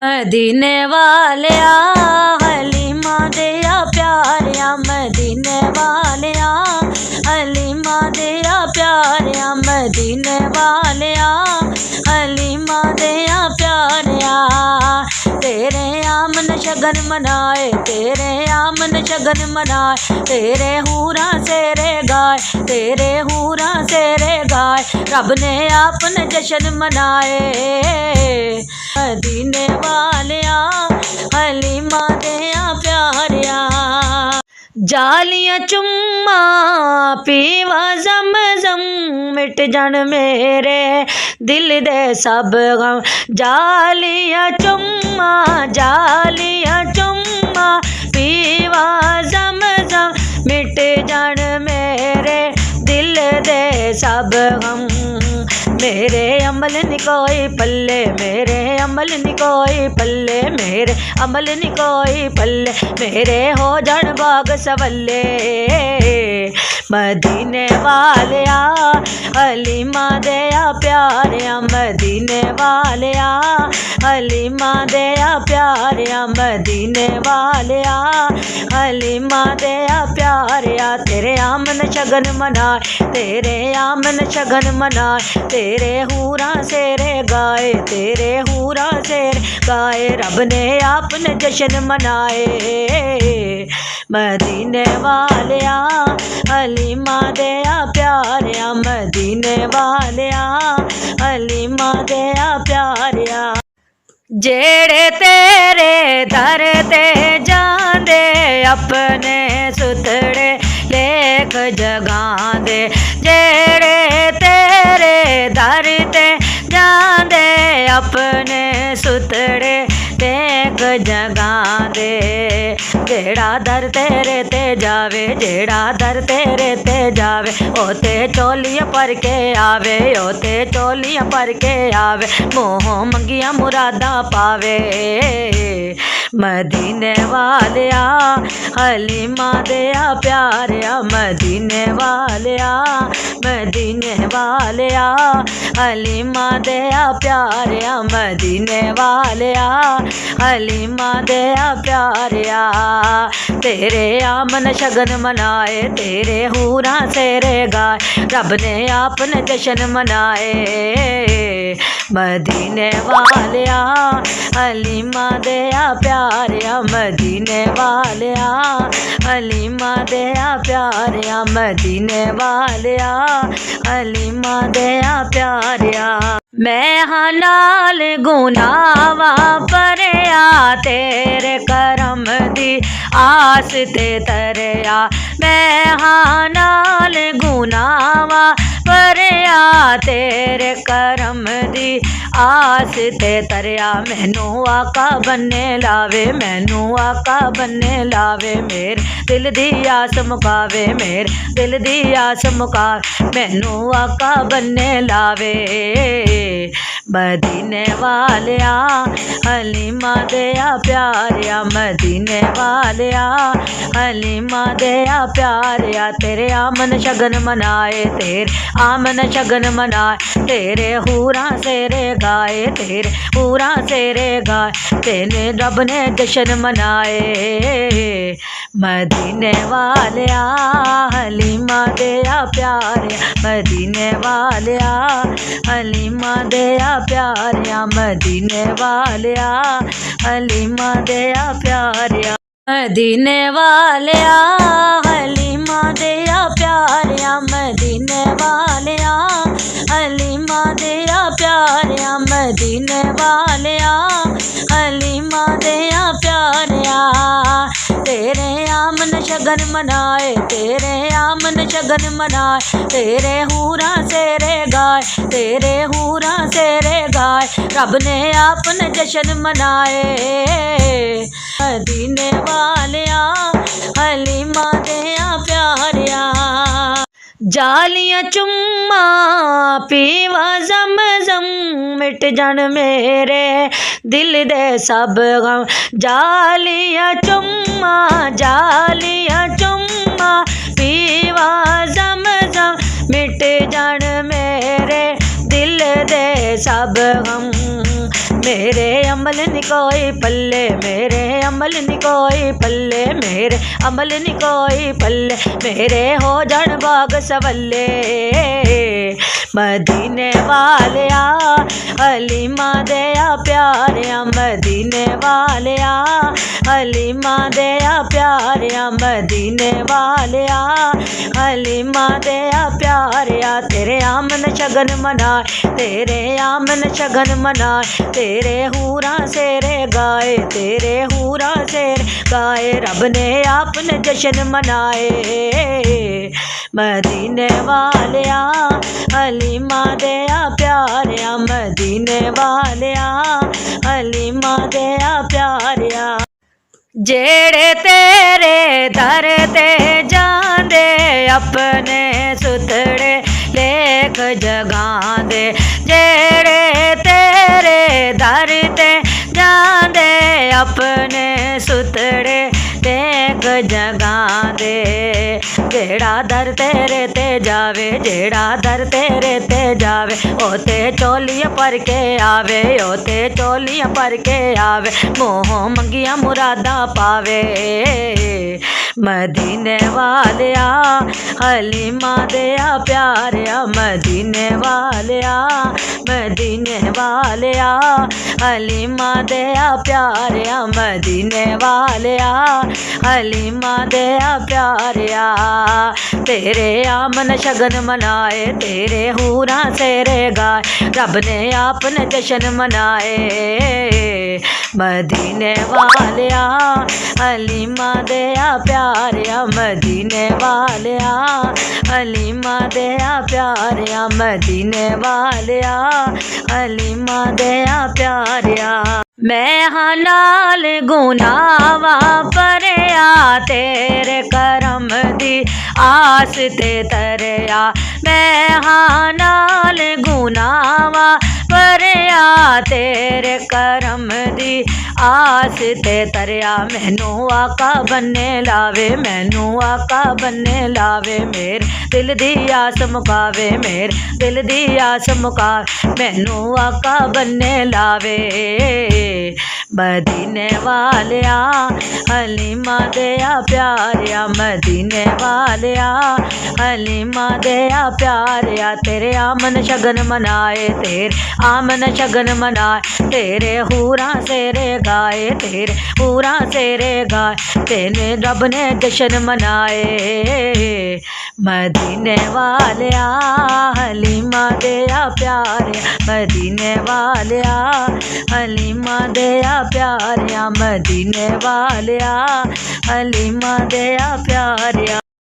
मदीने वालिया हलीमा दिया प्यारिया, मदीने वालिया हलीमा दिया प्यारिया, मदीने वालिया हलीमा दिया प्यारिया। तेरे आमन शगन मनाए, तेरे आमन शगन मनाए, तेरे हूरा सेरे गाय, तेरे हूरा सेरे गाय, रब ने आपने जश्न मनाए। मदीने वालिया हलीमा दिया प्यारिया, जालियां चुम्मा पीवा ज़म-ज़म, मिट जान मेरे दिल दे सब गम। जालियां चुम्मा, जालियां चुम्मा पीवा ज़म-ज़म, मिट जान मेरे दिल दे सब गम। मेरे अमल नी कोई पल्ले, मेरे अमल नी कोई पल्ले, मेरे अमल नी कोई पल्ले, मेरे हो जान बाग सवल्ले। मदीने वालिया हलीमा दिया प्यारिया, मदीने वालिया हलीमा दिया प्यारिया, मदीने वालिया हलीमा दिया प्यारिया। तेरे आमन शगन मनाए, तेरे आमन शगन मनाए, तेरे हूरा सेरे गाए, तेरे हूरा सेरे गाए, रब ने आपने जश्न मनाए। मदीने वालिया हलीमा दिया प्यारिया, मदीने वालिया हलीमा दिया प्यारिया। जेड़े तेरे दर ते जांदे, अपने सुथड़े लेख जगांदे, जेड़े तेरे दर ते जांदे, अपने सुथड़े लेख जगांदे। जेड़ा दर तेरे ते जावे, जेड़ा दर तेरे ते जावे, ओते चोलियां भर के आवे, ओते चोलियां भर के आवे, मोह मंगिया मुरादा पावे। मदीने वालिया हलीमा दिया प्यारिया, मदीने वालिया मदीने वालिया हलीमा दिया प्यारिया, मदीने वालिया हलीमा दिया प्यारिया। तेरे आमन शगन मनाए, तेरे हूरा सेरे गाय, रब ने आपने जश्न मनाए। मदीने वालिया हलीमा दिया प्यारिया, मदीने वालिया हलीमा दिया प्यारिया, मदीने वालिया हलीमा दिया प्यारिया। मैं हाँ नाल गुनावा परया, तेरे करम दी आस ते तरया, मैं हाँ नाल गुनावा परया, तेरे करम दी आस ते तरया। मैनू आका बन्ने लावे, मैनू आका बन्ने लावे, मेरे दिल दी आस मुकावे, मेरे दिल दी आस मुकावे, मैनू आका बन्ने लावे। मदीने वालिया हलीमा दिया प्यारिया, मदीने वालिया हलीमा दिया प्यारिया। तेरे आमन शगन मनाए, तेरे आमन शगन मनाए, तेरे हूरा सेरे गाए, तेरे हूरा सेरे गाए, तेने रब ने जश्न मनाए। मदीने वालिया हलीमा दिया प्यारिया, मदीने वालिया हलीमा दिया प्यारिया, मदीने वालिया हलीमा दिया प्यारिया। मदीने वालिया हलीमा दिया प्यारिया, मदीने वालिया हलीमा दिया प्यारिया, मदीने वालिया हलीमा दिया प्यारिया। तेरे आमन शगन मनाए, तेरे आमन शगन मनाए, तेरे हूरा सेरे गाय, तेरे हूरा सेरे गाय, रब ने आपने जश्न मनाए। मदीने वालिया हलीमा दिया प्यारिया, जालियां चुम्मा पीवा ज़म-ज़म, मिट जान मेरे दिल दे सब गम। जालियां चुम्मा, जालियां चुम्मा पीवा ज़म-ज़म, मिट जान मेरे दिल दे सब गम। मेरे अमल नी कोई पल्ले, मेरे अमल नी कोई पल्ले, मेरे अमल नी कोई पल्ले, मेरे हो जान बाग सवल्ले। मदीने वालिया हलीमा देया प्यारिया, मदीने वालिया हलीमा देया प्यारिया, मदीने वालिया हलीमा देया प्यारिया। तेरे आमन शगन मनाए, तेरे आमन शगन मनाए, तेरे हूरा सेरे गाए, तेरे हूरा सेर गाए, रब ने आपने जश्न मनाए। मदीने वालिया हलीमा देया प्यारिया, मदीने वालिया हलीमा देया प्यारिया। जेड़े तेरे दर ते जांदे अपने सुथड़े लेख जगांदे, जेड़े तेरे दर ते जांदे अपने सुथड़े लेख जगांदे। जेड़ा दर तेरे ते जावे, जेड़ा दर तेरे ते जावे, ओते चोलियां भर के आवे, ओते चोलियां भर के आवे, मोह मंगिया मुरादा पावे। मदीने वालिया हलीमा देया प्यारिया, मदीने वालिया मदीने वालिया हलीमा देया प्यारिया, मदीने वालिया हलीमा देया प्यारिया। तेरे आमन शगन मनाए, तेरे हूरा सेरे गाए, रब ने आपने जश्न मनाए। मदीने वालिया हलीमा देया प्यारिया, मदीने वालिया हलीमा देया प्यारिया, मदीने वालिया हलीमा देया प्यारिया। मैं हाँ नाल गुनावा परया, तेरे करम दी आस ते तरया, मैं हाँ नाल गुनावा परया, तेरे करम दी आस ते तरया। मैनू आका बन्ने लावे, मैनू आका बन्ने लावे, मेरे दिल दी आस मुकावे, मेरे दिल दी आस मुकावे, मैनू आका बन्ने लावे। मदीने वालिया हलीमा देया प्यारिया, मदीने वालिया हलीमा देया प्यारिया। तेरे आमन शगन मनाए, तेरे आमन शगन मनाए, तेरे हूरा सेरे गाए, तेरे हूरा सेरे गाए, तेने रब ने जश्न मनाए। मदीने वालिया हलीमा देया प्यारिया, मदीने वालिया हलीमा देया प्यारिया, मदीने वालिया हलीमा देया प्यारिया।